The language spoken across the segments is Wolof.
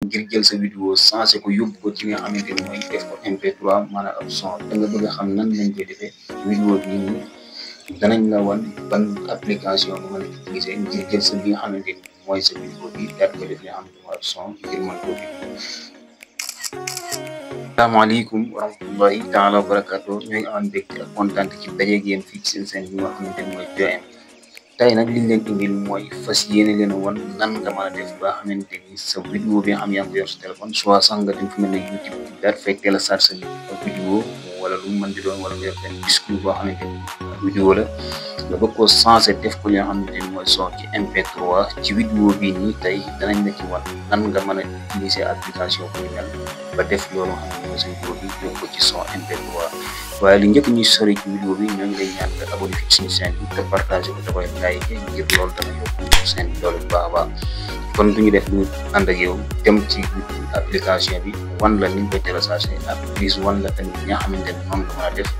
ngir jël sa vidéo changé ko yóbbu ko ci nga xamante ni mooy def ko MP3 maanaam ab son da nga bëgg a xam nan lañ koy defee vidéo bi nii danañ la wan ban application nga mën a utiliser ngir jël sa bi nga xamante ni mooy sa vidéo bi daal ko def li nga xamante ni mooy ab son ngir mën koo vidéo. Asalaamaaleykum wa rahmatullahi taala wa barakaatu ñooy amaan mbégte ak kontaan ci dajeeg yéen fii ci seen bi nga xamante ni mooy JOM. tey nag liñ leen indil mooy fas yéene leen a wan nan nga mën a def ba xamante ni sa vidéo bi nga xam yaa ngi ko yor sa téléphone soit sax nga dem fi mel ne YouTube daal fay télécharge sa vidéo wala lu mën di doon wala nga yor benn discours boo xamante ni vidéo la nga bëgg koo changé def ko li nga xamante ni mooy son ci MP3 ci vidéo bii nii tey danañ la ci wan nan nga mën a utiliser application bu ñu mel ba def loolu nga xam ne mooy sa vidéo bi yóbbu ko ci son MP3 waaye li njëkk ñuy sori ci vidéo bi ñoo ngi lay ñaan nga abonné fi suñu chaîne bi te partagé ko te koy like ngir loolu dana yóbbu chaîne bi doole bu baax a baax kon du ñu def lu ànd ak yow dem ci application bi wan la ni ñu koy téléchargé ak plus wan la tamit ñi nga xamante ne noonu la mën a def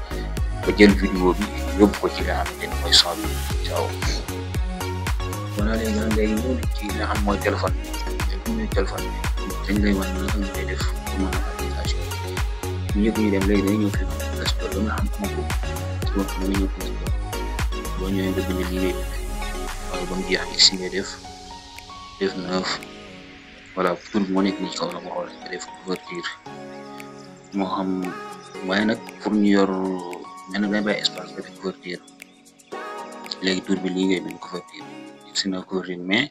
ba jël vidéo bi yóbbu ko ci li nga xamante ne mooy son bi ciao. voilà léegi nag ngay ñëw ci li nga xam mooy téléphone bi dañ lay wan naka nga koy def pour mën a application bi ñëpp ñu dem léegi dañuy ñëw fi Play Store ba nga xam ko boo ñëwee nga bind lii ngay waaye ba mu jeex x ngay def 9 voilà tur bi moo nekk nii ci kaw la ma xool nga def couverture moo xam waaye nag pour ñu yor mel na ngay bàyyi espace nga def couverture léegi tur bi lii ngay bind couverture si na couverture mais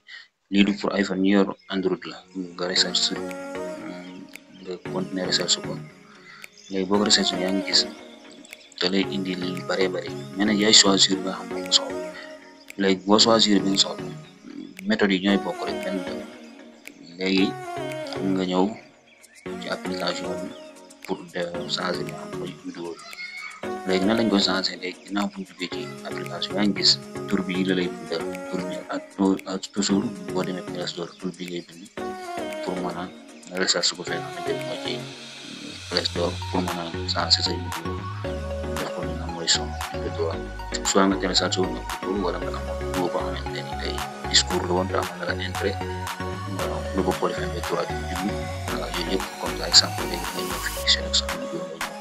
lii du pour iPhone ñu yor Android la nga recherche nga continuer recherche ko léegi boo ko recherche yaa ngi gis da lay indi li bëree bëri mais nag yaay choisir bi nga xam ne nga soxla léegi boo choisir bi nga soxla méthode yi ñooy bokk rek benn léegi nga ñëw ci application bi pour de changer li nga xam mooy vidéo bi léegi nan lañ koy changer léegi ginnaaw bu ñu duggee ci application yaa ngi gis tur bi la lay bindal tur bi ak toujours boo demee Play Store tur bi ngay bind pour mën a recherche ko fee nga xamante ne mooy ci Play Store pour mën a changer say vidéo def ko li nga xam mooy son MP3 soit nga télécharge woon nga vidéo wala nga amoon vidéo boo xamante ne tey discours la woon daa xam ne la intérêt lu ko def MP3 bi jublu voilà yooyu yëpp comme exemple léegi nga ñëw fii sélection vidéo nga ñëw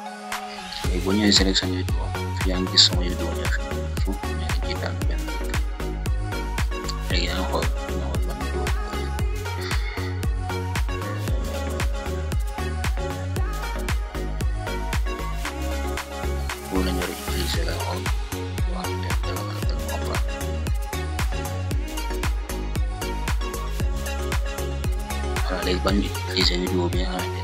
léegi boo ñëwee sélection vidéo fii yaa ngi gis sama vidéo ñëw fi suuf mais dañ ciy tànn benn léegi yaa ngi xool nga xool ban vidéo boo la ñëw utiliser la xool boo xam ne dana mën a tënk comprendre voilà léegi ban utiliser vidéo bi nga xamante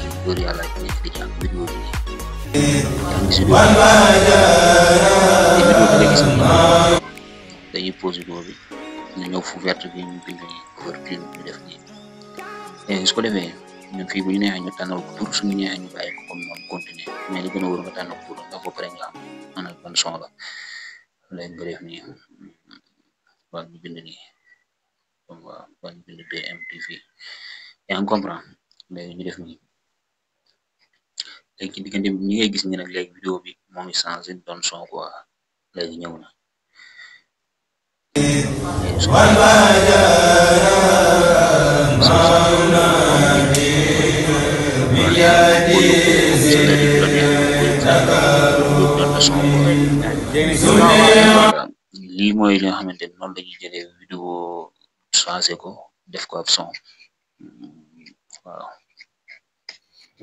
ne góor yàlla nekk di jàng vidéo bi yaa ngi gis vidéo bi nga gis dañuy pause vidéo bi ñu ñëw fu vert bi ñu bind nii couverture ñu def nii léegi su ko defee ñun fii bu ñu neexee ñu tànnal ko tur suñu neexee ñu bàyyi ko comme noonu continuer mais li gën a wóor nga tànnal ko tur ndax ba pare nga am ana ban son la léegi nga def nii waa ñu bind nii comme waa ñu bind DMTV yaa ngi comprendre léegi ñu def nii léegi ci diggante ñi ngay gis ni nag léegi vidéo bi moo ngi changé doon son quoi léegi ñëw na lii mooy li nga xamante ne noonu la ñuy jëlee vidéo changé ko def ko ab son waaw.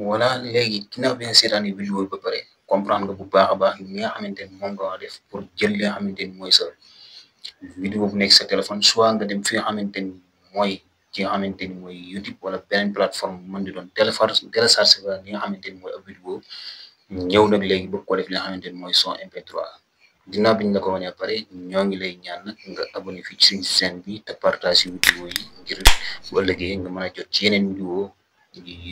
voilà léegi ginnaaw bi nga seetaani vidéo bi ba pare comprendre nga bu baax a baax li nga xamante ni moom nga war a def pour jël li nga xamante ni mooy sa vidéo bu nekk sa téléphone soit nga dem fi nga xamante ni mooy ci nga xamante ni mooy YouTube wala beneen plateforme bu mën di doon télécharge ba li nga xamante ni mooy ab vidéo ñëw nag léegi bëgg ko def li nga xamante ni mooy son MP3 ginnaaw bi ñu la ko wane pare ñoo ngi lay ñaan nag nga abonné fii ci suñu chaîne bi te partage vidéo yi ngir bu ëllëgee nga mën a jot ci yeneen vidéo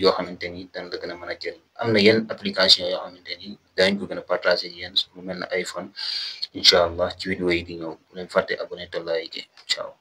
yoo xamante ni dañ la gën a mën a jëriñ am na yenn application yoo xamante ni daañu ko gën a partagé yéen lu mel ne iPhone incha allah ci vidéo yi di ñëw bu leen fàtte abonné te like ciao